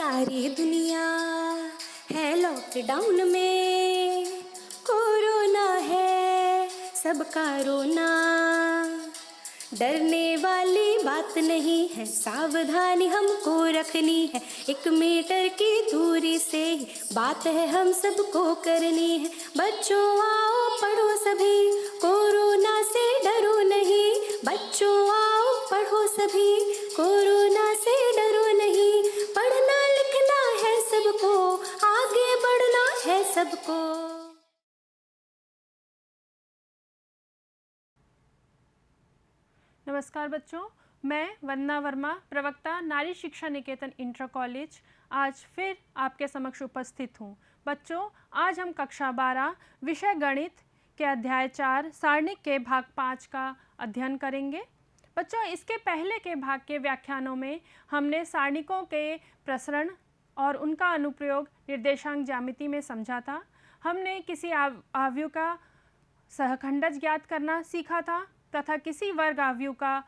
सारी दुनिया है लॉकडाउन में, कोरोना है सबका रोना। डरने वाली बात नहीं है, सावधानी हमको रखनी है। 1 मीटर की दूरी से ही बात है हम सबको करनी है। बच्चों आओ पढ़ो सभी, कोरोना से डरो नहीं। बच्चों आओ पढ़ो सभी, कोरोना से डरो नहीं। पढ़ना लिखना है सबको, आगे बढ़ना है सबको। नमस्कार बच्चों, मैं वंदना वर्मा, प्रवक्ता नारी शिक्षा निकेतन इंटर कॉलेज, आज फिर आपके समक्ष उपस्थित हूँ। बच्चों, आज हम कक्षा 12 विषय गणित के अध्याय 4 सारणिक के भाग 5 का अध्ययन करेंगे। बच्चों, इसके पहले के भाग के व्याख्यानों में हमने सारणिकों के प्रसरण और उनका अनुप्रयोग निर्देशांक ज्यामिति में समझा था। हमने किसी आव्यूह का सहखंडज ज्ञात करना सीखा था तथा किसी वर्ग आव्यूह का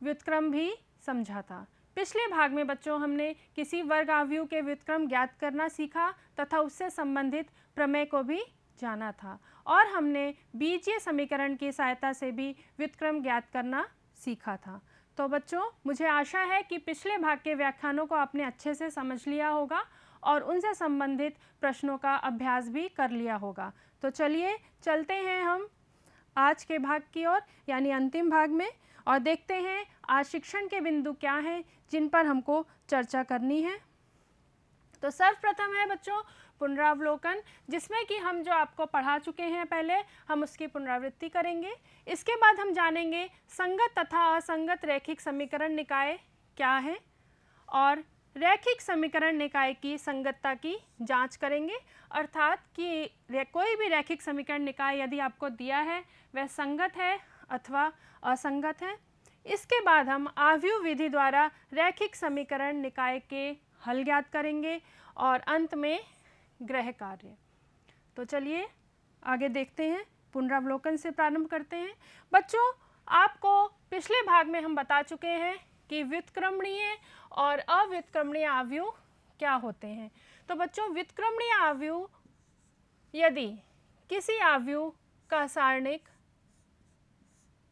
व्युत्क्रम भी समझा था। पिछले भाग में बच्चों हमने किसी वर्ग आव्यूह के व्युत्क्रम ज्ञात करना सीखा तथा उससे संबंधित प्रमेय को भी जाना था, और हमने बीजीय समीकरण की सहायता से भी व्युत्क्रम ज्ञात करना सीखा था। तो बच्चों, मुझे आशा है कि पिछले भाग के व्याख्यानों को आपने अच्छे से समझ लिया होगा और उनसे संबंधित प्रश्नों का अभ्यास भी कर लिया होगा। तो चलिए चलते हैं हम आज के भाग की ओर, यानी अंतिम भाग में, और देखते हैं आज शिक्षण के बिंदु क्या हैं जिन पर हमको चर्चा करनी है। तो सर्वप्रथम है बच्चों पुनरावलोकन, जिसमें कि हम जो आपको पढ़ा चुके हैं पहले, हम उसकी पुनरावृत्ति करेंगे। इसके बाद हम जानेंगे संगत तथा असंगत रैखिक समीकरण निकाय क्या है, और रैखिक समीकरण निकाय की संगतता की जांच करेंगे, अर्थात कि कोई भी रैखिक समीकरण निकाय यदि आपको दिया है वह संगत है अथवा असंगत है। इसके बाद हम आव्यूह विधि द्वारा रैखिक समीकरण निकाय के हल ज्ञात करेंगे और अंत में ग्रह कार्य। तो चलिए आगे देखते हैं, पुनरावलोकन से प्रारंभ करते हैं। बच्चों, आपको पिछले भाग में हम बता चुके हैं कि व्युत्क्रमणीय और अव्युत्क्रमणीय आव्यूह क्या होते हैं। तो बच्चों, व्युत्क्रमणीय आव्यूह यदि किसी आव्यूह का सारणिक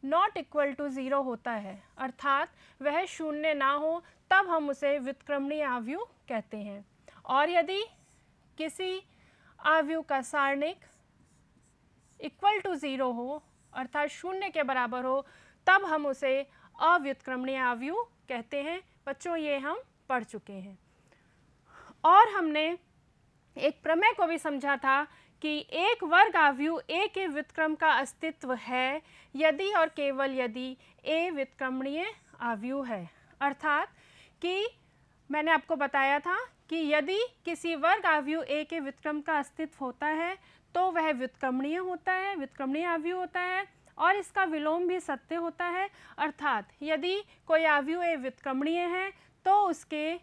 नॉट इक्वल टू 0 होता है, अर्थात वह शून्य ना हो, तब हम उसे व्युत्क्रमणीय आव्यूह कहते हैं। और यदि किसी आव्यूह का सारणिक इक्वल टू 0 हो, अर्थात शून्य के बराबर हो, तब हम उसे अव्युत्क्रमणीय आव्यूह कहते हैं। बच्चों, ये हम पढ़ चुके हैं। और हमने एक प्रमेय को भी समझा था कि एक वर्ग आव्यूह ए के व्युत्क्रम का अस्तित्व है यदि और केवल यदि ए व्युत्क्रमणीय आव्यूह है। अर्थात कि मैंने आपको बताया था कि यदि किसी वर्ग आव्यूह ए के व्युत्क्रम का अस्तित्व होता है तो वह व्युत्क्रमणीय होता है, व्युत्क्रमणीय आव्यूह होता है, और इसका विलोम भी सत्य होता है। अर्थात यदि कोई आव्यूह ए व्युत्क्रमणीय है तो उसके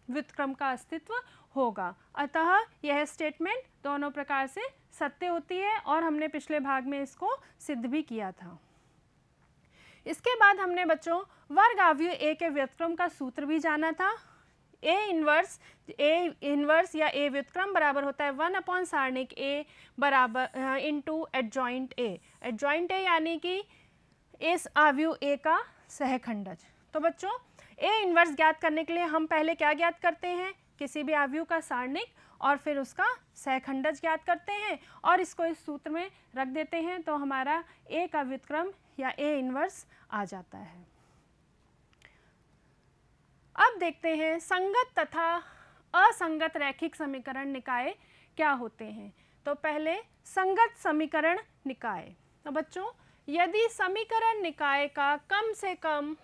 व्युत्क्रम का अस्तित्व होगा। अतः यह स्टेटमेंट दोनों प्रकार से सत्य होती है, और हमने पिछले भाग में इसको सिद्ध भी किया था। इसके बाद हमने बच्चों वर्ग आव्यूह ए के व्युत्क्रम का सूत्र भी जाना था। ए इनवर्स या ए व्युत्क्रम बराबर होता है 1 सारणिक ए बराबर into adjoint A. Adjoint A यानी कि इस आव्यूह ए का सहखंडज। तो बच्चों, ए इनवर्स ज्ञात करने के लिए हम पहले क्या ज्ञात करते हैं? किसी भी आव्यूह का सारणिक और फिर उसका सहखंडज ज्ञात करते हैं, और इसको इस सूत्र में रख देते हैं, तो हमारा ए का व्युत्क्रम या ए इनवर्स आ जाता है। अब देखते हैं संगत तथा असंगत रैखिक समीकरण निकाय क्या होते हैं। तो पहले संगत समीकरण निकाय। तो बच्चों, यदि समीकरण निकाय का कम से कम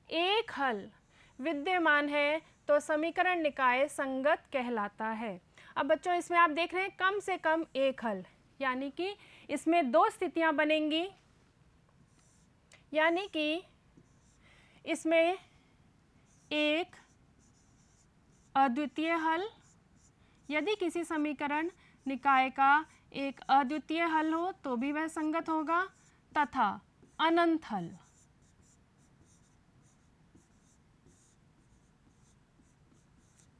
एक हल विद्यमान है तो समीकरण निकाय संगत कहलाता है। अब बच्चों, इसमें आप देख रहे हैं कम से कम एक हल, यानी कि इसमें 2 स्थितियां बनेंगी, यानी कि इसमें एक अद्वितीय हल, यदि किसी समीकरण निकाय का एक अद्वितीय हल हो तो भी वह संगत होगा, तथा अनंत हल।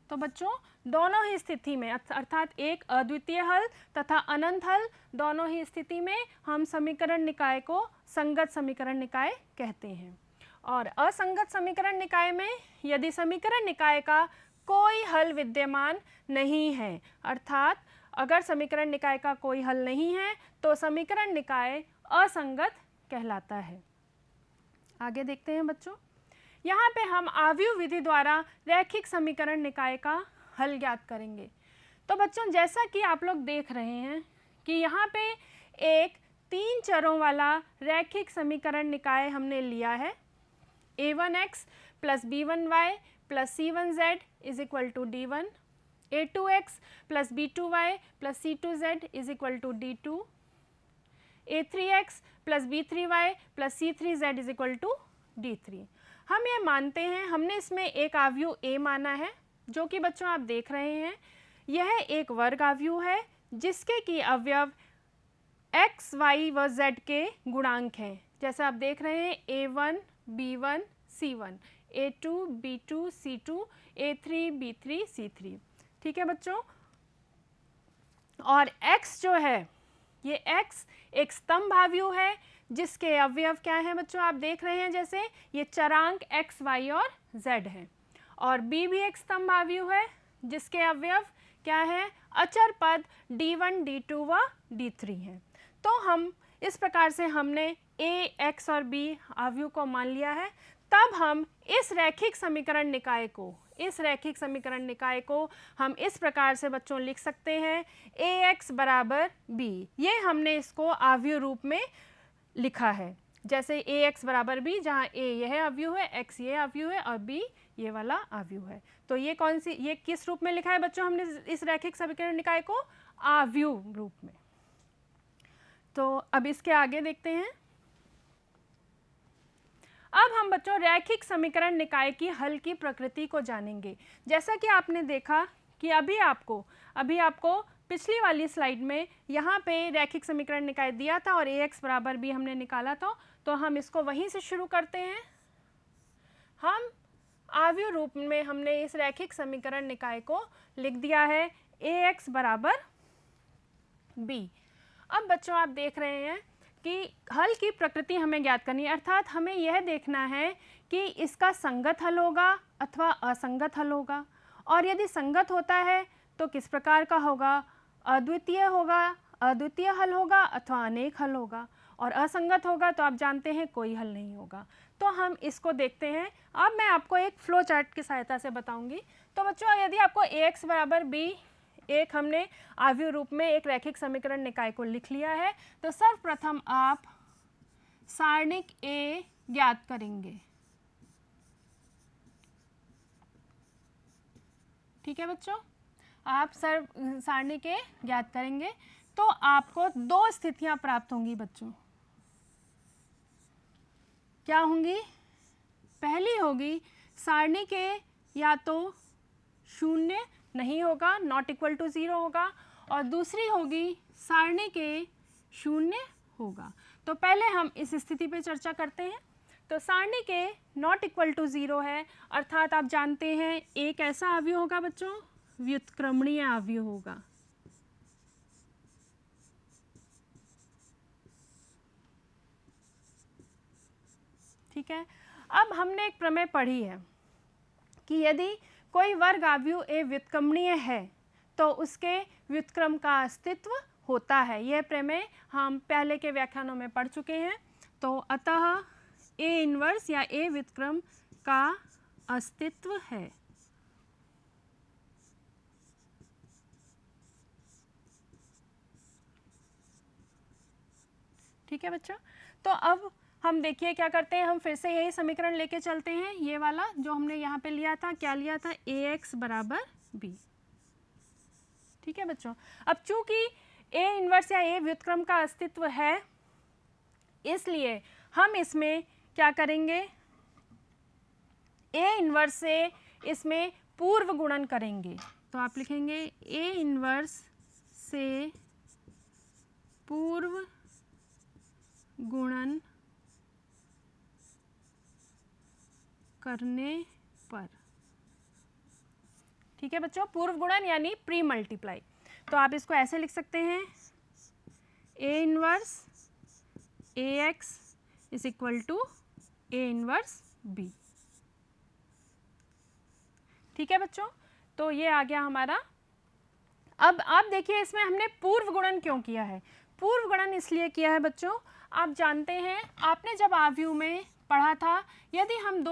तो बच्चों दोनों ही स्थिति में अर्थात एक अद्वितीय हल तथा अनंत हल, दोनों ही स्थिति में हम समीकरण निकाय को संगत समीकरण निकाय कहते हैं। और असंगत समीकरण निकाय में यदि समीकरण निकाय का कोई हल विद्यमान नहीं है, अर्थात अगर समीकरण निकाय का कोई हल नहीं है तो समीकरण निकाय असंगत कहलाता है। आगे देखते हैं बच्चों, यहाँ पे हम आव्यूह विधि द्वारा रैखिक समीकरण निकाय का हल ज्ञात करेंगे। तो बच्चों जैसा कि आप लोग देख रहे हैं कि यहाँ पे एक 3 चरों वाला रैखिक समीकरण निकाय हमने लिया है। a1x plus b1y plus c1z is equal to d1, a2x plus b2y plus c2z is equal to d2, a3x plus b3y plus c3z is equal to d3। हम ये मानते हैं, हमने इसमें एक आव्यूह a माना है जो कि बच्चों आप देख रहे हैं यह एक वर्ग आव्यूह है जिसके कि अवयव x, y व z के गुणांक हैं। जैसे आप देख रहे हैं a1, b1, c1, a2, b2, c2, a3, b3, c3। ठीक है बच्चों, और x जो है ये x एक स्तंभ आव्यूह है जिसके अवयव क्या हैं बच्चों, आप देख रहे हैं जैसे ये चरांक x, y और z है। और b भी एक स्तंभ आव्यूह है जिसके अवयव क्या है, अचर पद d1, d2 व d3 हैं। तो हम इस प्रकार से हमने a, x और b आव्यूह को मान लिया है। तब हम इस रैखिक समीकरण निकाय को हम इस प्रकार से बच्चों लिख सकते हैं ax बराबर b। ये हमने इसको आव्यूह रूप में लिखा है, जैसे ax बराबर b, जहाँ a यह आव्यूह है, x ये आव्यूह है और b ये वाला आव्यूह है। तो ये कौन सी, ये किस रूप में लिखा है बच्चों हमने इस रैखिक समीकरण निकाय को, आव्यूह रूप में। तो अब इसके आगे देखते हैं। अब हम बच्चों रैखिक समीकरण निकाय की हल की प्रकृति को जानेंगे। जैसा कि आपने देखा कि अभी आपको पिछली वाली स्लाइड में यहाँ पे रैखिक समीकरण निकाय दिया था और ax बराबर b हमने निकाला था, तो हम इसको वहीं से शुरू करते हैं। हम आव्यूह रूप में हमने इस रैखिक समीकरण निकाय को लिख दिया है ax बराबर b। अब बच्चों आप देख रहे हैं कि हल की प्रकृति हमें ज्ञात करनी है, अर्थात हमें यह देखना है कि इसका संगत हल होगा अथवा असंगत हल होगा, और यदि संगत होता है तो किस प्रकार का होगा, अद्वितीय हल होगा अथवा अनेक हल होगा, और असंगत होगा तो आप जानते हैं कोई हल नहीं होगा। तो हम इसको देखते हैं। अब मैं आपको एक फ्लो चार्ट की सहायता से बताऊंगी। तो बच्चों यदि आपको ax बराबर b एक हमने आव्यूह रूप में एक रैखिक समीकरण निकाय को लिख लिया है, तो सर्वप्रथम आप सारणिक A ज्ञात करेंगे। ठीक है बच्चों, आप सारणिक A ज्ञात करेंगे तो आपको 2 स्थितियां प्राप्त होंगी बच्चों। क्या होंगी, पहली होगी सारणिक A या तो शून्य नहीं होगा, नॉट इक्वल टू 0 होगा, और दूसरी होगी सारणिक A शून्य होगा। तो पहले हम इस स्थिति पे चर्चा करते हैं। तो सारणिक A नॉट इक्वल टू 0 है, अर्थात आप जानते हैं A कैसा आव्यूह होगा बच्चों, व्युत्क्रमणीय आव्यूह होगा। ठीक है, अब हमने एक प्रमेय पढ़ी है कि यदि कोई वर्ग आव्यूह A व्युत्क्रमणीय है तो उसके व्युत्क्रम का अस्तित्व होता है। यह प्रमेय हम पहले के व्याख्यानों में पढ़ चुके हैं। तो अतः A इन्वर्स या A व्युत्क्रम का अस्तित्व है। ठीक है बच्चों, तो अब हम देखिए क्या करते हैं, हम फिर से यही समीकरण लेके चलते हैं। ये वाला जो हमने यहाँ पे लिया था, क्या लिया था, ax बराबर b। ठीक है बच्चों, अब चूंकि A इन्वर्स या A व्युत्क्रम का अस्तित्व है, इसलिए हम इसमें क्या करेंगे, A इन्वर्स से इसमें पूर्व गुणन करेंगे। तो आप लिखेंगे A इन्वर्स से पूर्व गुणन करने पर। ठीक है बच्चों, पूर्व गुणन यानी प्री मल्टीप्लाई। तो आप इसको ऐसे लिख सकते हैं, A inverse A X is equal to A inverse B. ठीक है बच्चों, तो ये आ गया हमारा। अब आप देखिए इसमें हमने पूर्व गुणन क्यों किया है। पूर्व गुणन इसलिए किया है बच्चों, आप जानते हैं आपने जब आव्यूह में पढ़ा था, यदि हम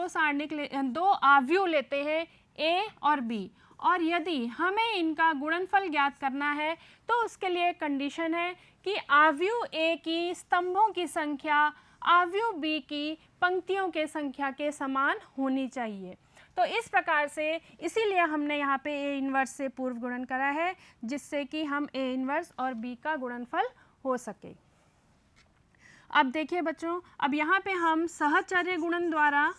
दो आव्यूह लेते हैं ए और बी, और यदि हमें इनका गुणनफल ज्ञात करना है तो उसके लिए कंडीशन है कि आव्यूह ए की स्तंभों की संख्या आव्यूह बी की पंक्तियों के संख्या के समान होनी चाहिए। तो इस प्रकार से इसीलिए हमने यहाँ पे ए इनवर्स से पूर्व गुणन करा है, जिससे कि हम ए इनवर्स और बी का गुणनफल हो सके। अब देखिए बच्चों, अब यहाँ पे हम सहचर्य गुणन द्वारा,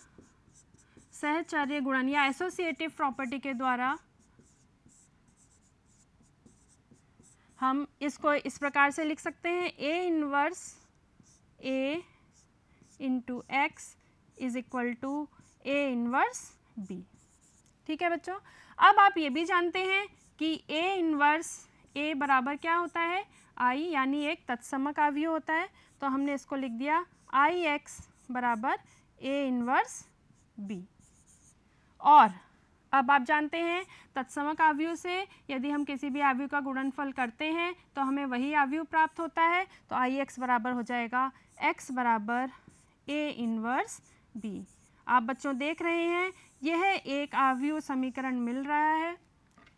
सहचर्य गुणन या एसोसिएटिव प्रॉपर्टी के द्वारा हम इसको इस प्रकार से लिख सकते हैं, A inverse A into X is equal to A inverse B. ठीक है बच्चों, अब आप ये भी जानते हैं कि ए इनवर्स ए बराबर क्या होता है, आई, यानी एक तत्समक आव्यूह होता है। तो हमने इसको लिख दिया आई एक्स बराबर ए इनवर्स बी। और अब आप जानते हैं तत्समक आव्यूह से यदि हम किसी भी आव्यूह का गुणनफल करते हैं तो हमें वही आव्यूह प्राप्त होता है। तो आई एक्स बराबर हो जाएगा एक्स बराबर ए इनवर्स बी। आप बच्चों देख रहे हैं यह एक आव्यूह समीकरण मिल रहा है,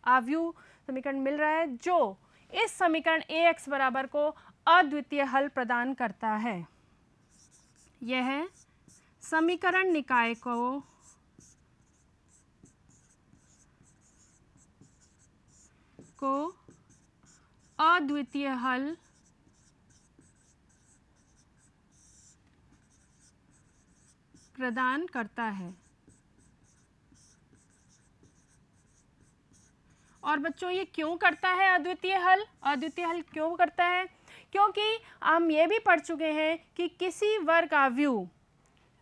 आव्यूह समीकरण मिल रहा है जो इस समीकरण ए एक्स बराबर को अद्वितीय हल प्रदान करता है। यह समीकरण निकाय को अद्वितीय हल प्रदान करता है। और बच्चों ये क्यों करता है अद्वितीय हल? अद्वितीय हल क्यों करता है? क्योंकि हम ये भी पढ़ चुके हैं कि किसी वर्ग आव्यूह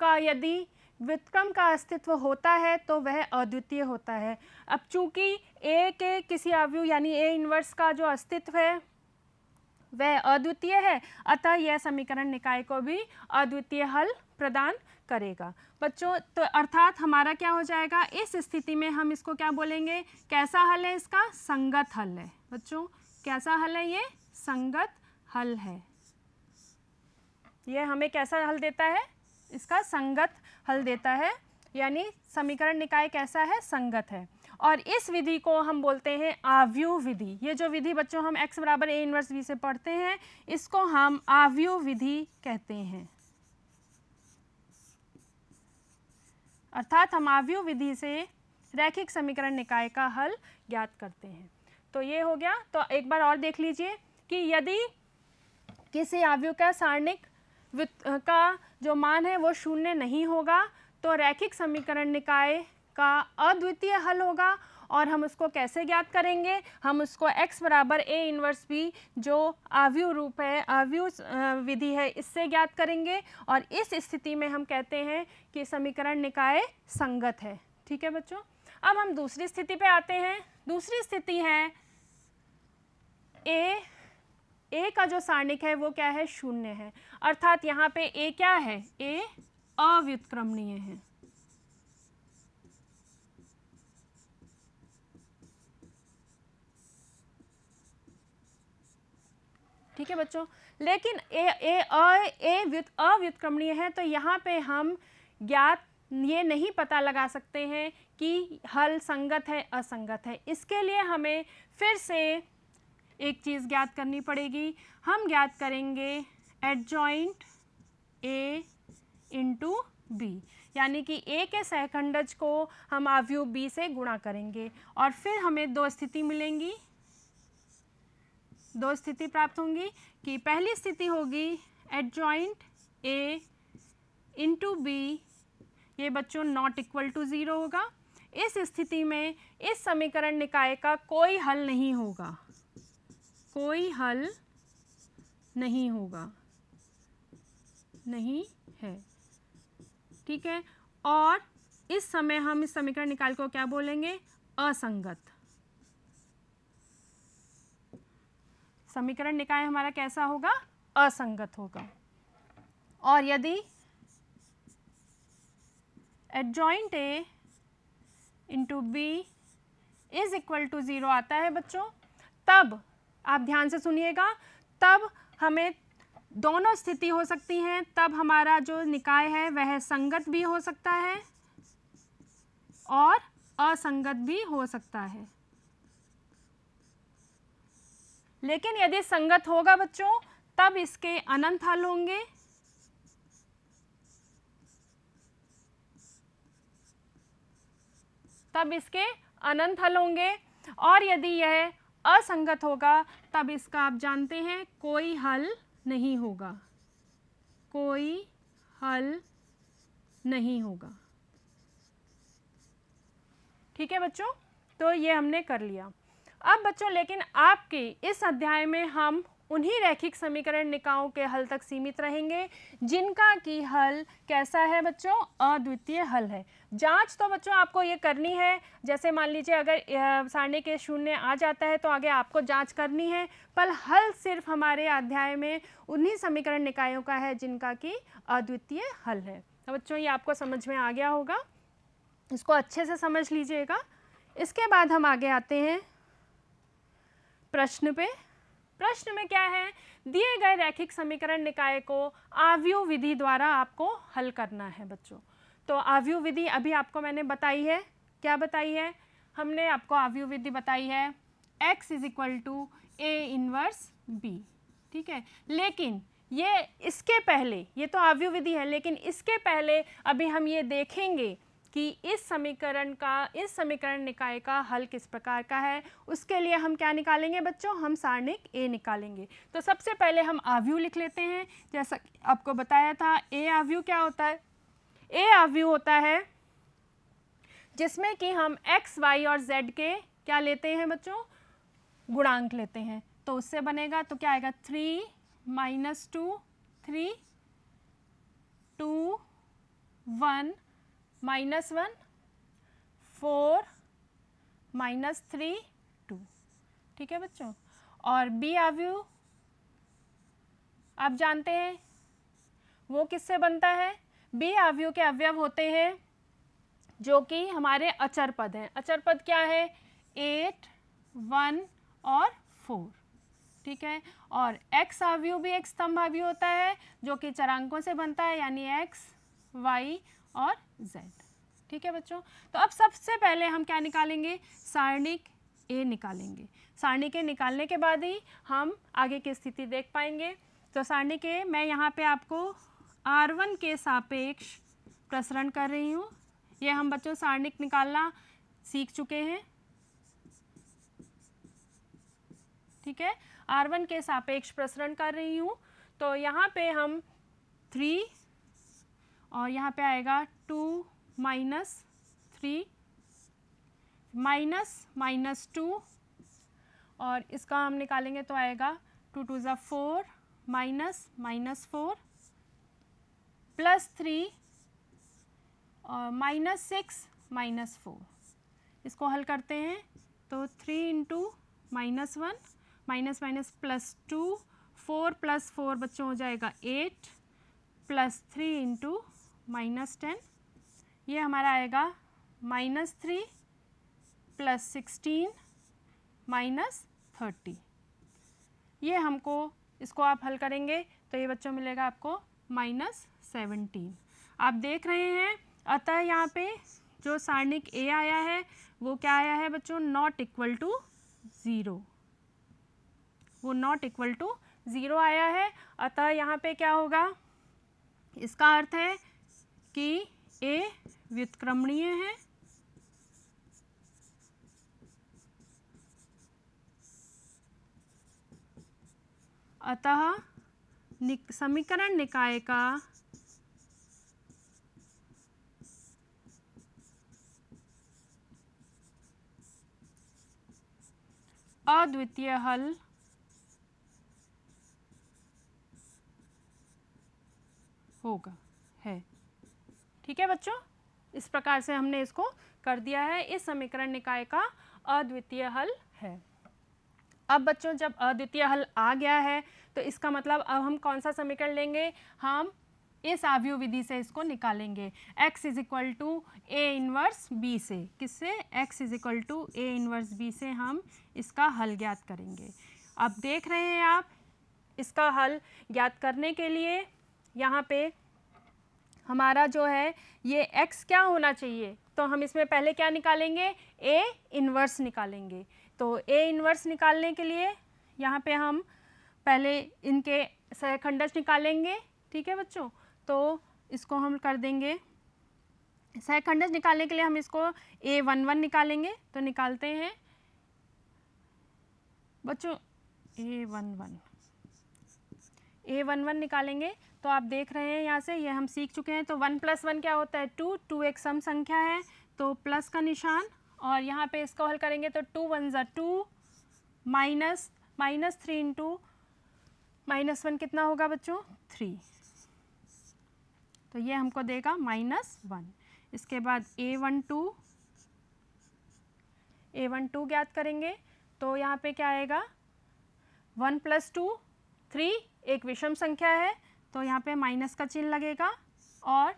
का यदि व्युत्क्रम का अस्तित्व होता है तो वह अद्वितीय होता है। अब चूंकि ए के किसी आव्यूह यानी ए इनवर्स का जो अस्तित्व है वह अद्वितीय है, अतः यह समीकरण निकाय को भी अद्वितीय हल प्रदान करेगा। बच्चों तो अर्थात हमारा क्या हो जाएगा, इस स्थिति में हम इसको क्या बोलेंगे, कैसा हल है इसका, संगत हल है। बच्चों कैसा हल है, ये संगत हल है। ये हमें कैसा हल देता है, इसका संगत हल देता है, यानी समीकरण निकाय कैसा है, संगत है। और इस विधि को हम बोलते हैं आव्यूह विधि। ये जो विधि बच्चों हम x बराबर ए इनवर्स बी से पढ़ते हैं, इसको हम आव्यूह विधि कहते हैं। अर्थात हम आव्यूह विधि से रैखिक समीकरण निकाय का हल ज्ञात करते हैं। तो ये हो गया। तो एक बार और देख लीजिए कि यदि किसी आव्यूह का सारणिक का जो मान है वो शून्य नहीं होगा तो रैखिक समीकरण निकाय का अद्वितीय हल होगा। और हम उसको कैसे ज्ञात करेंगे, हम उसको x बराबर ए इनवर्स बी जो आव्यूह रूप है, आव्यूह विधि है, इससे ज्ञात करेंगे। और इस स्थिति में हम कहते हैं कि समीकरण निकाय संगत है। ठीक है बच्चों, अब हम दूसरी स्थिति पे आते हैं। दूसरी स्थिति है ए का जो सारणिक है वो क्या है, शून्य है। अर्थात यहाँ पे ए क्या है, ए अव्युत्क्रमणीय है। ठीक है बच्चों, लेकिन अव्युत्क्रमणीय है तो यहाँ पे हम ज्ञात ये नहीं पता लगा सकते हैं कि हल संगत है असंगत है। इसके लिए हमें फिर से एक चीज़ ज्ञात करनी पड़ेगी। हम ज्ञात करेंगे एडजॉइंट ए इंटू बी, यानी कि ए के सहखंडज को हम आव्यूह बी से गुणा करेंगे और फिर हमें दो स्थिति मिलेंगी, दो स्थिति प्राप्त होंगी कि पहली स्थिति होगी एडजॉइंट ए इंटू बी, ये बच्चों नॉट इक्वल टू 0 होगा। इस स्थिति में इस समीकरण निकाय का कोई हल नहीं होगा, कोई हल नहीं होगा, नहीं है। ठीक है, और इस समय हम इस समीकरण निकाय को क्या बोलेंगे, असंगत। समीकरण निकाय हमारा कैसा होगा? असंगत होगा। और यदि adjoint A into B is equal to 0 आता है बच्चों, तब आप ध्यान से सुनिएगा, तब हमें दोनों स्थिति हो सकती हैं। तब हमारा जो निकाय है वह संगत भी हो सकता है और असंगत भी हो सकता है। लेकिन यदि संगत होगा बच्चों, तब इसके अनंत हल होंगे। तब इसके अनंत हल होंगे। और यदि यह असंगत होगा, तब इसका आप जानते हैं कोई हल नहीं होगा, कोई हल नहीं होगा। ठीक है बच्चों, तो ये हमने कर लिया। अब बच्चों लेकिन आपके इस अध्याय में हम उन्हीं रैखिक समीकरण निकायों के हल तक सीमित रहेंगे जिनका कि हल कैसा है बच्चों? अद्वितीय हल है। जांच तो बच्चों आपको ये करनी है, जैसे मान लीजिए अगर सारणी के शून्य आ जाता है तो आगे आपको जांच करनी है, पर हल सिर्फ हमारे अध्याय में उन्हीं समीकरण निकायों का है जिनका कि अद्वितीय हल है। तो बच्चों ये आपको समझ में आ गया होगा, इसको अच्छे से समझ लीजिएगा। इसके बाद हम आगे आते हैं प्रश्न पे। प्रश्न में क्या है? दिए गए रैखिक समीकरण निकाय को आव्यूह विधि द्वारा आपको हल करना है बच्चों। तो आव्यूह विधि अभी आपको मैंने बताई है। क्या बताई है? हमने आपको आव्यूह विधि बताई है x is equal to A inverse B. ठीक है, लेकिन ये इसके पहले, ये तो आव्यूह विधि है, लेकिन इसके पहले अभी हम ये देखेंगे कि इस समीकरण निकाय का हल किस प्रकार का है। उसके लिए हम क्या निकालेंगे बच्चों? हम सारणिक ए निकालेंगे। तो सबसे पहले हम आव्यूह लिख लेते हैं। जैसा आपको बताया था, ए आव्यूह क्या होता है? ए आव्यूह होता है जिसमें कि हम x, y और z के क्या लेते हैं बच्चों? गुणांक लेते हैं। तो उससे बनेगा, तो क्या आएगा? 3 - 2 3 2 1 -1 4 -3 2। ठीक है बच्चों। और बी आव्यूह आप जानते हैं वो किससे बनता है? बी आव्यूह के अवयव होते हैं जो कि हमारे अचर पद हैं। अचर पद क्या है? 8 1 और 4। ठीक है। और एक्स आव्यूह भी एक स्तंभ आव्यूह होता है जो कि चरांकों से बनता है, यानी एक्स, वाई और z। ठीक है बच्चों। तो अब सबसे पहले हम क्या निकालेंगे? सारणिक ए निकालेंगे। सारणिक ए निकालने के बाद ही हम आगे की स्थिति देख पाएंगे। तो सारणिक ए मैं यहाँ पे आपको R1 के सापेक्ष प्रसरण कर रही हूँ। ये हम बच्चों सारणिक निकालना सीख चुके हैं। ठीक है, R1 के सापेक्ष प्रसरण कर रही हूँ। तो यहाँ पे हम 3 और यहाँ पे आएगा 2 - 3 -2 और इसका हम निकालेंगे तो आएगा 2 2 ज़ा 4 -4 +3 और -6 -4। इसको हल करते हैं तो 3 × -1 +2 4 + 4 बच्चों हो जाएगा 8 +3 × -10, ये हमारा आएगा -3 +16 -30। ये हमको, इसको आप हल करेंगे तो ये बच्चों मिलेगा आपको -17। आप देख रहे हैं, अतः यहाँ पे जो सारणिक ए आया है वो क्या आया है बच्चों? Not equal to 0। वो नॉट इक्वल टू 0 आया है। अतः यहाँ पे क्या होगा? इसका अर्थ है कि ए व्युत्क्रमणीय है। अतः समीकरण निकाय का अद्वितीय हल होगा, है। ठीक है बच्चों, इस प्रकार से हमने इसको कर दिया है। इस समीकरण निकाय का अद्वितीय हल है। अब बच्चों जब अद्वितीय हल आ गया है तो इसका मतलब अब हम कौन सा समीकरण लेंगे, हम इस आव्यूह विधि से इसको निकालेंगे, x is equal to A inverse B से। किससे? x is equal to A inverse B से हम इसका हल ज्ञात करेंगे। अब देख रहे हैं आप, इसका हल ज्ञात करने के लिए यहाँ पे हमारा जो है ये x क्या होना चाहिए, तो हम इसमें पहले क्या निकालेंगे, a इनवर्स निकालेंगे। तो a इनवर्स निकालने के लिए यहाँ पे हम पहले इनके सहखंडज निकालेंगे। ठीक है बच्चों, तो इसको हम कर देंगे, सहखंडज निकालने के लिए हम इसको a11 निकालेंगे। तो निकालते हैं बच्चों, a11 निकालेंगे। तो आप देख रहे हैं यहाँ से ये हम सीख चुके हैं। तो 1 + 1 क्या होता है, 2, 2 एक सम संख्या है तो प्लस का निशान, और यहाँ पे इसको हल करेंगे तो 2 1 = 2 माइनस 3 इंटू -1 कितना होगा बच्चों, 3। तो ये हमको देगा -1। इसके बाद a12 ज्ञात करेंगे। तो यहाँ पे क्या आएगा, 1 + 2 3, एक विषम संख्या है तो यहाँ पे माइनस का चिन्ह लगेगा, और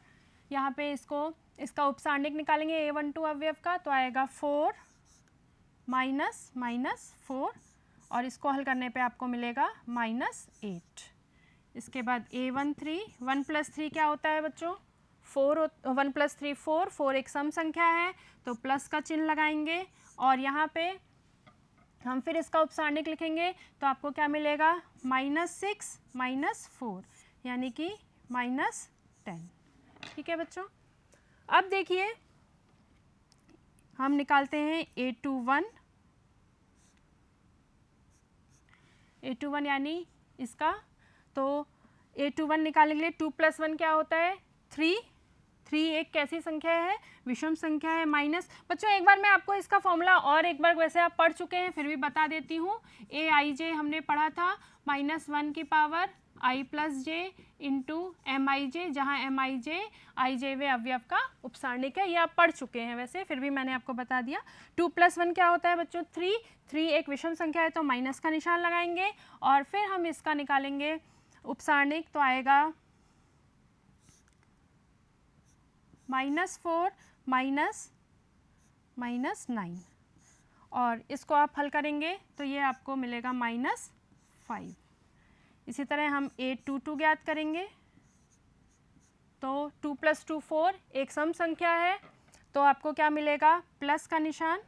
यहाँ पे इसका उपसारणिक निकालेंगे a12 अवयव का, तो आएगा 4 -4, और इसको हल करने पे आपको मिलेगा -8। इसके बाद a13, 1 + 3 क्या होता है बच्चों, 1 + 3 4, 4 एक सम संख्या है तो प्लस का चिन्ह लगाएंगे, और यहाँ पे हम फिर इसका उपसारणिक लिखेंगे तो आपको क्या मिलेगा, -6 -4, यानी कि -10। ठीक है बच्चों, अब देखिए हम निकालते हैं a21 यानी इसका। तो a21 निकालने के लिए 2 + 1 क्या होता है, 3 एक कैसी संख्या है, विषम संख्या है। माइनस, बच्चों एक बार मैं आपको इसका फॉर्मूला और एक बार, वैसे आप पढ़ चुके हैं फिर भी बता देती हूँ। aij हमने पढ़ा था -1 की power i + j into mij, जहाँ mij ijवें अवयव का उपसारणिक है। ये आप पढ़ चुके हैं वैसे, फिर भी मैंने आपको बता दिया। 2 + 1 क्या होता है बच्चों, 3 एक विषम संख्या है तो माइनस का निशान लगाएंगे, और फिर हम इसका निकालेंगे उपसारणिक, तो आएगा -4 -9, और इसको आप हल करेंगे तो ये आपको मिलेगा -5। इसी तरह हम a22 ज्ञात करेंगे। तो 2 + 2 4, एक सम संख्या है तो आपको क्या मिलेगा, प्लस का निशान,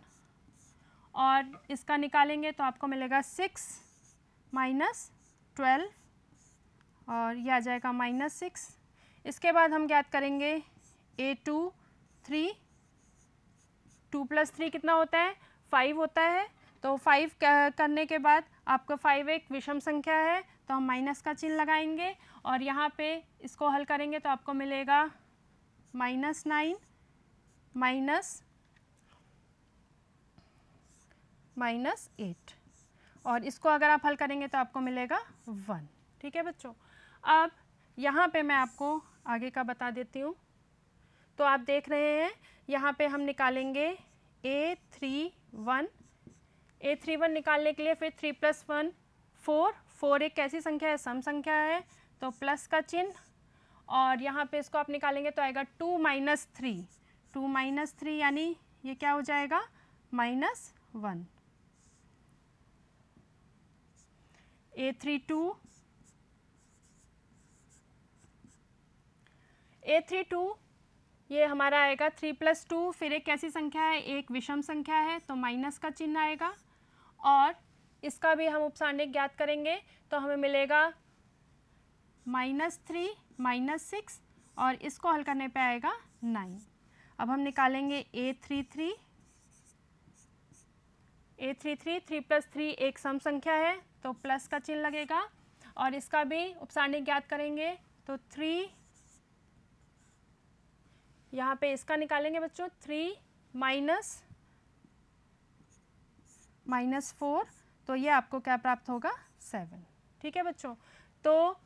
और इसका निकालेंगे तो आपको मिलेगा 6 -12, और यह आ जाएगा -6। इसके बाद हम ज्ञात करेंगे a23, 2 + 3 कितना होता है, 5 होता है। तो 5 करने के बाद आपका 5 एक विषम संख्या है तो हम माइनस का चिन्ह लगाएंगे, और यहाँ पे इसको हल करेंगे तो आपको मिलेगा -9 -8, और इसको अगर आप हल करेंगे तो आपको मिलेगा 1। ठीक है बच्चों, अब यहाँ पे मैं आपको आगे का बता देती हूँ। तो आप देख रहे हैं यहाँ पे हम निकालेंगे a31 निकालने के लिए फिर 3 + 1 4 एक कैसी संख्या है, सम संख्या है तो प्लस का चिन्ह, और यहाँ पे इसको आप निकालेंगे तो आएगा 2 - 3 यानी ये क्या हो जाएगा, -1। a32 ये हमारा आएगा 3 + 2, फिर एक कैसी संख्या है, एक विषम संख्या है तो माइनस का चिन्ह आएगा, और इसका भी हम उपसारणिक ज्ञात करेंगे तो हमें मिलेगा -3 -6, और इसको हल करने पे आएगा 9। अब हम निकालेंगे a33, 3 + 3 एक सम संख्या है तो प्लस का चिन्ह लगेगा, और इसका भी उपसारणिक ज्ञात करेंगे तो 3, यहाँ पे इसका निकालेंगे बच्चों 3 -4, तो ये आपको क्या प्राप्त होगा, 7। ठीक है बच्चों, तो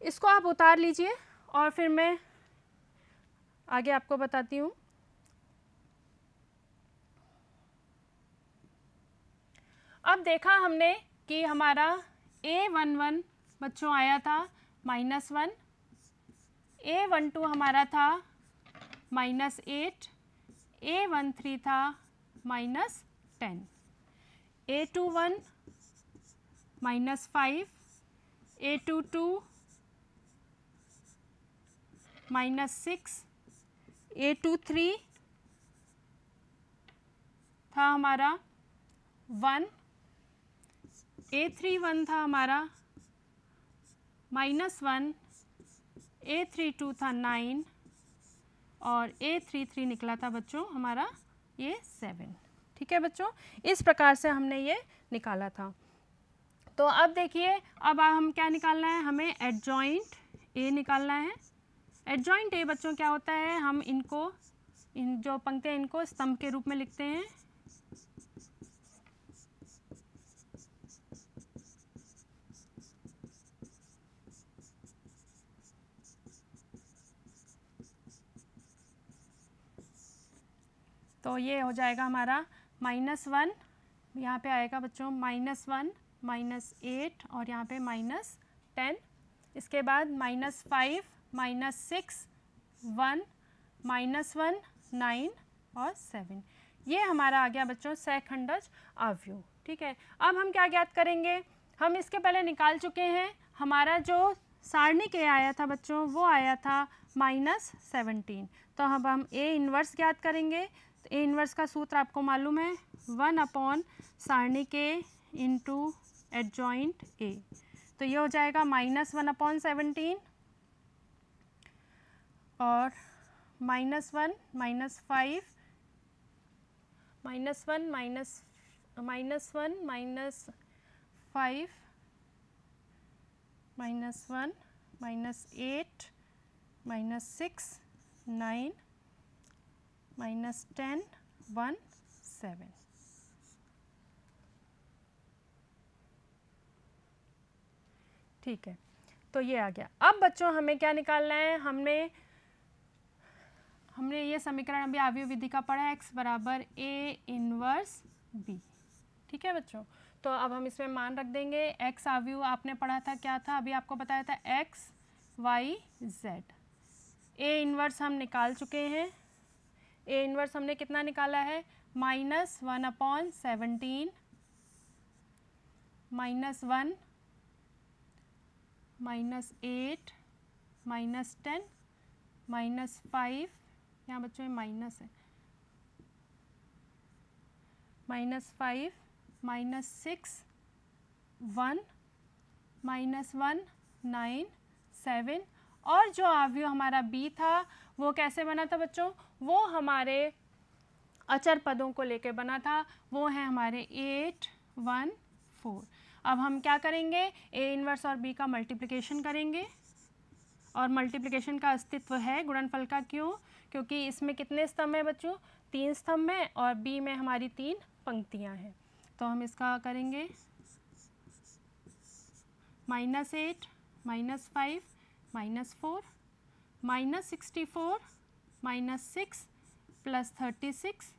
इसको आप उतार लीजिए और फिर मैं आगे आपको बताती हूँ। अब देखा हमने कि हमारा A11 बच्चों आया था -1, A12 हमारा था -8, A13 था -10, A21 -5, A22 -6, A23 था हमारा 1, A31 था हमारा -1, A32 था 9 और A33 निकला था बच्चों हमारा ये 7। ठीक है बच्चों, इस प्रकार से हमने ये निकाला था। तो अब देखिए, अब हम क्या निकालना है, हमें एडजॉइंट ए निकालना है। एडजॉइंट ए बच्चों क्या होता है, हम इनको, इन जो पंक्तियाँ इनको स्तंभ के रूप में लिखते हैं। तो ये हो जाएगा हमारा -1, यहाँ पे आएगा बच्चों -1, -8 और यहाँ पे -10। इसके बाद -5, -6, 1, -1, 9 और 7। ये हमारा आ गया बच्चों सहखंडज अवयव। ठीक है, अब हम क्या ज्ञात करेंगे, हम इसके पहले निकाल चुके हैं। हमारा जो सारणी के आया था बच्चों वो आया था -17। तो अब हम A इन्वर्स ज्ञात करेंगे। तो A इन्वर्स का सूत्र आपको मालूम है, 1 सारणी के इंटू एडजॉइंट A। तो ये हो जाएगा -1/17 और -1 -5 -1 -5 -1 -8 -6 9 -10 1 7। ठीक है, तो ये आ गया। अब बच्चों हमें क्या निकालना है, हमने ये समीकरण अभी अवयव विधि का पढ़ा है, x बराबर A इन्वर्स B। ठीक है बच्चों, तो अब हम इसमें मान रख देंगे। x अवयव आपने पढ़ा था, क्या था, अभी आपको बताया था x y z। A inverse हम निकाल चुके हैं। A इन्वर्स हमने कितना निकाला है, -1/17 -1 -8 -10 -5, यहाँ बच्चों में माइनस है, -5 -6 1 -1 9 7। और जो अवयव हमारा B था वो कैसे बना था बच्चों, वो हमारे अचर पदों को लेकर बना था, वो है हमारे 8 1 4। अब हम क्या करेंगे, A इन्वर्स और B का मल्टीप्लिकेशन करेंगे। और मल्टीप्लिकेशन का अस्तित्व है गुणनफल का, क्यों, क्योंकि इसमें कितने स्तंभ हैं बच्चों, 3 स्तंभ हैं और B में हमारी 3 पंक्तियां हैं। तो हम इसका करेंगे -8 -5 -4 -64 -6 +36,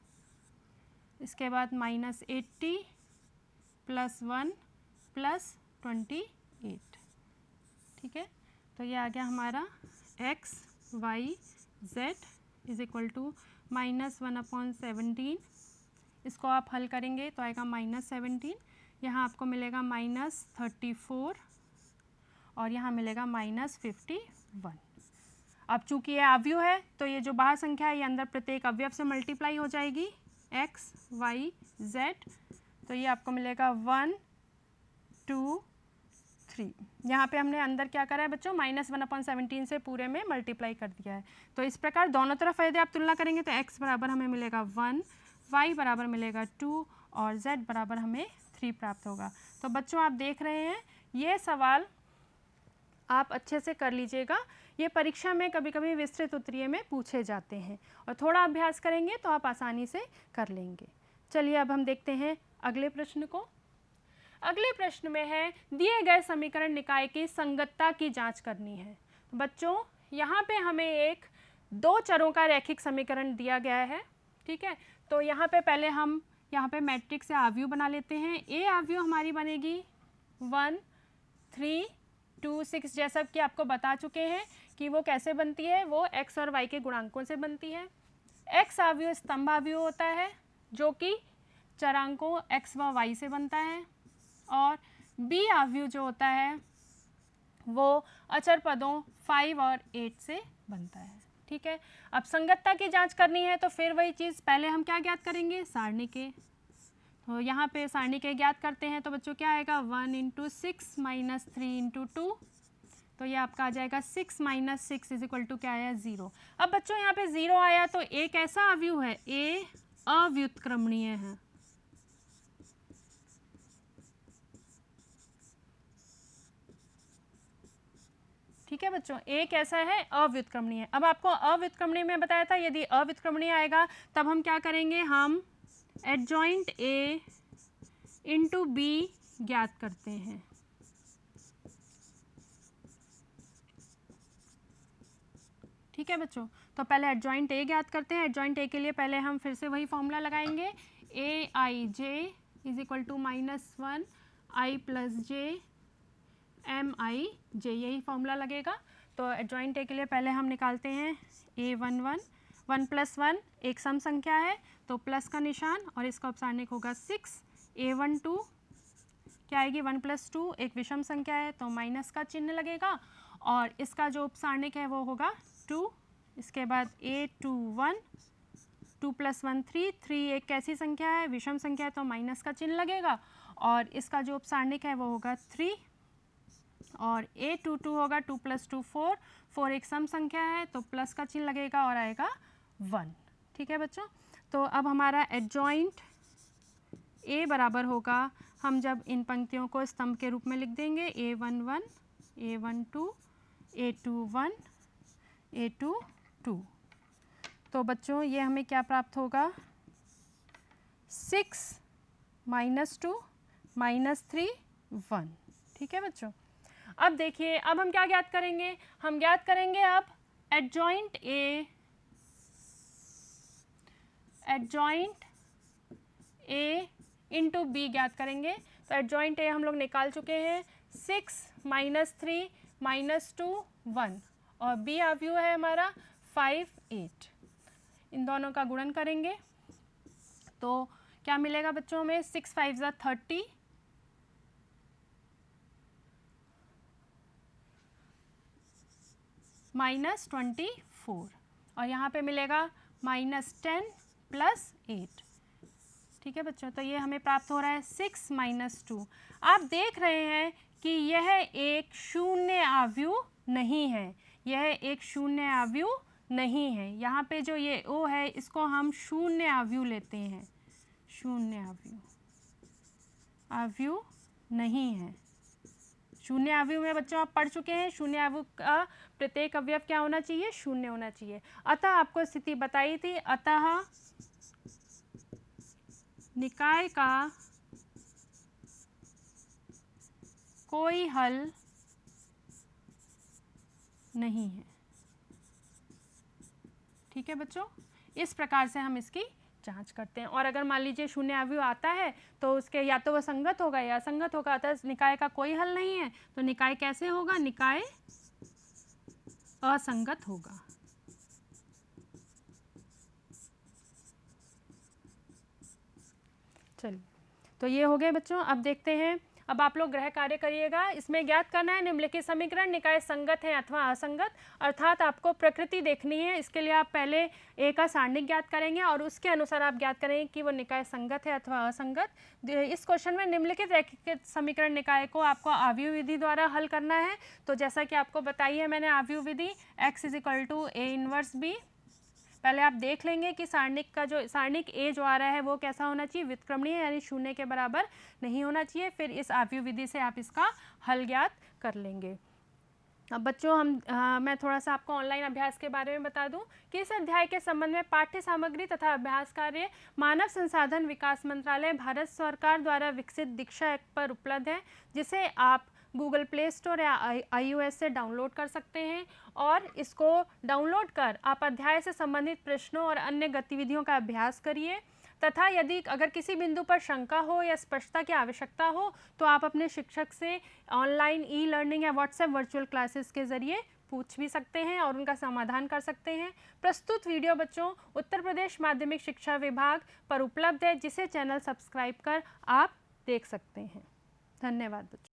इसके बाद -80 +1 +28। ठीक है, तो ये आ गया हमारा x y z is equal to -1/17। इसको आप हल करेंगे तो आएगा -17, यहाँ आपको मिलेगा -34 और यहाँ मिलेगा -51। अब चूंकि ये अवयव है तो ये जो बाहर संख्या है ये अंदर प्रत्येक अवयव से मल्टीप्लाई हो जाएगी, x y z। तो ये आपको मिलेगा 1 2 3। यहाँ पे हमने अंदर क्या करा है बच्चों, -1/17 से पूरे में मल्टीप्लाई कर दिया है। तो इस प्रकार दोनों तरफ यदि आप तुलना करेंगे तो x बराबर हमें मिलेगा 1, y बराबर मिलेगा 2 और z बराबर हमें 3 प्राप्त होगा। तो बच्चों आप देख रहे हैं, ये सवाल आप अच्छे से कर लीजिएगा, ये परीक्षा में कभी कभी विस्तृत उत्तरीय में पूछे जाते हैं और थोड़ा अभ्यास करेंगे तो आप आसानी से कर लेंगे। चलिए अब हम देखते हैं अगले प्रश्न को। अगले प्रश्न में है, दिए गए समीकरण निकाय की संगतता की जांच करनी है। तो बच्चों यहाँ पे हमें एक 2 चरों का रैखिक समीकरण दिया गया है। ठीक है, तो यहाँ पे पहले हम यहाँ पे मैट्रिक्स से आव्यूह बना लेते हैं। ए आव्यूह हमारी बनेगी 1 3 2 6, जैसा कि आपको बता चुके हैं कि वो कैसे बनती है, वो x और y के गुणांकों से बनती है। x आव्यूह स्तंभ आव्यूह होता है जो कि चरांकों x व y से बनता है, और b आव्यूह जो होता है वो अचर पदों 5 और 8 से बनता है। ठीक है, अब संगतता की जांच करनी है तो फिर वही चीज़, पहले हम क्या ज्ञात करेंगे, सारणी के। तो यहाँ पे सारणी के ज्ञात करते हैं तो बच्चों क्या आएगा, 1 × 6 - 3 × 2, तो ये आपका आ जाएगा 6 - 6 = क्या आया, 0। अब बच्चों यहाँ पे 0 आया तो ए कैसा आव्यूह है, ए अव्युत्क्रमणीय है। ठीक है बच्चों, ए कैसा है, अव्युत्क्रमणीय। अब आपको अव्युत्क्रमणीय में बताया था, यदि अव्युत्क्रमणीय आएगा तब हम क्या करेंगे, हम एडजॉइंट ए इंटू बी ज्ञात करते हैं। ठीक है बच्चों, तो पहले एडजॉइंट ए ज्ञात करते हैं। एडजॉइंट ए के लिए पहले हम फिर से वही फॉर्मूला लगाएंगे, ए आई जे = -1 i + j m i j, यही फॉर्मूला लगेगा। तो एडजॉइंट ए के लिए पहले हम निकालते हैं a11, 1 + 1 एक सम संख्या है तो प्लस का निशान, और इसका उपसारणिक होगा 6। a12 क्या आएगी, 1 + 2 एक विषम संख्या है तो माइनस का चिन्ह लगेगा, और इसका जो उपसारणिक है वो होगा 2। इसके बाद a21, 2 + 1 3, 3 एक कैसी संख्या है, विषम संख्या है तो माइनस का चिन्ह लगेगा, और इसका जो उपसारणिक है वो होगा 3। और a22 होगा 2 + 2 4, 4 एक सम संख्या है तो प्लस का चिन्ह लगेगा और आएगा 1। ठीक है बच्चों, तो अब हमारा एडजॉइंट a बराबर होगा, हम जब इन पंक्तियों को स्तंभ के रूप में लिख देंगे, a11, a12, a21, a22, तो बच्चों ये हमें क्या प्राप्त होगा, 6 - 2 - 3 1। ठीक है बच्चों, अब देखिए, अब हम क्या ज्ञात करेंगे, हम ज्ञात करेंगे अब एडजॉइंट ए इंटू बी ज्ञात करेंगे। तो एडजॉइंट ए हम लोग निकाल चुके हैं, 6 - 3 - 2 1, और बी आव्यूह है हमारा 5 8। इन दोनों का गुणन करेंगे तो क्या मिलेगा बच्चों में, 6 × 5 = 30, -24, और यहाँ पे मिलेगा -10 + 8। ठीक है बच्चों, तो ये हमें प्राप्त हो रहा है 6 - 2। आप देख रहे हैं कि यह एक शून्य आव्यूह नहीं है, यह एक शून्य आव्यूह नहीं है। यहाँ पे जो ये ओ है इसको हम शून्य आव्यूह लेते हैं, शून्य आव्यूह नहीं है। शून्य आव्यूह में बच्चों आप पढ़ चुके हैं, शून्य आव्यूह का प्रत्येक अवयव क्या होना चाहिए, शून्य होना चाहिए। अतः आपको स्थिति बताई थी, अतः निकाय का कोई हल नहीं है। ठीक है बच्चों, इस प्रकार से हम इसकी जांच करते हैं। और अगर मान लीजिए शून्य आव्यूह आता है तो उसके या तो वह संगत होगा या असंगत होगा, अतः निकाय का कोई हल नहीं है। तो निकाय कैसे होगा, निकाय असंगत होगा। चलिए, तो ये हो गए बच्चों। अब देखते हैं, अब आप लोग गृह कार्य करिएगा। इसमें ज्ञात करना है निम्नलिखित समीकरण निकाय संगत है अथवा असंगत, अर्थात आपको प्रकृति देखनी है। इसके लिए आप पहले ए का सारणिक ज्ञात करेंगे और उसके अनुसार आप ज्ञात करेंगे कि वो निकाय संगत है अथवा असंगत। इस क्वेश्चन में निम्नलिखित रैखिक समीकरण निकाय को आपको आव्यूह विधि द्वारा हल करना है। तो जैसा कि आपको बताई है मैंने आव्यूह विधि, x = A 1b। पहले आप देख लेंगे कि सारणिक का जो सारणिक ए जो आ रहा है वो कैसा होना चाहिए, व्युत्क्रमणीय यानी शून्य के बराबर नहीं होना चाहिए। फिर इस आव्यूह विधि से आप इसका हल ज्ञात कर लेंगे। अब बच्चों मैं थोड़ा सा आपको ऑनलाइन अभ्यास के बारे में बता दूं कि इस अध्याय के संबंध में पाठ्य सामग्री तथा अभ्यास कार्य मानव संसाधन विकास मंत्रालय भारत सरकार द्वारा विकसित दीक्षा ऐप पर उपलब्ध है, जिसे आप गूगल प्ले स्टोर या iOS से डाउनलोड कर सकते हैं और इसको डाउनलोड कर आप अध्याय से संबंधित प्रश्नों और अन्य गतिविधियों का अभ्यास करिए तथा यदि अगर किसी बिंदु पर शंका हो या स्पष्टता की आवश्यकता हो तो आप अपने शिक्षक से ऑनलाइन ई लर्निंग या व्हाट्सएप वर्चुअल क्लासेस के ज़रिए पूछ भी सकते हैं और उनका समाधान कर सकते हैं। प्रस्तुत वीडियो बच्चों उत्तर प्रदेश माध्यमिक शिक्षा विभाग पर उपलब्ध है, जिसे चैनल सब्सक्राइब कर आप देख सकते हैं। धन्यवाद बच्चों।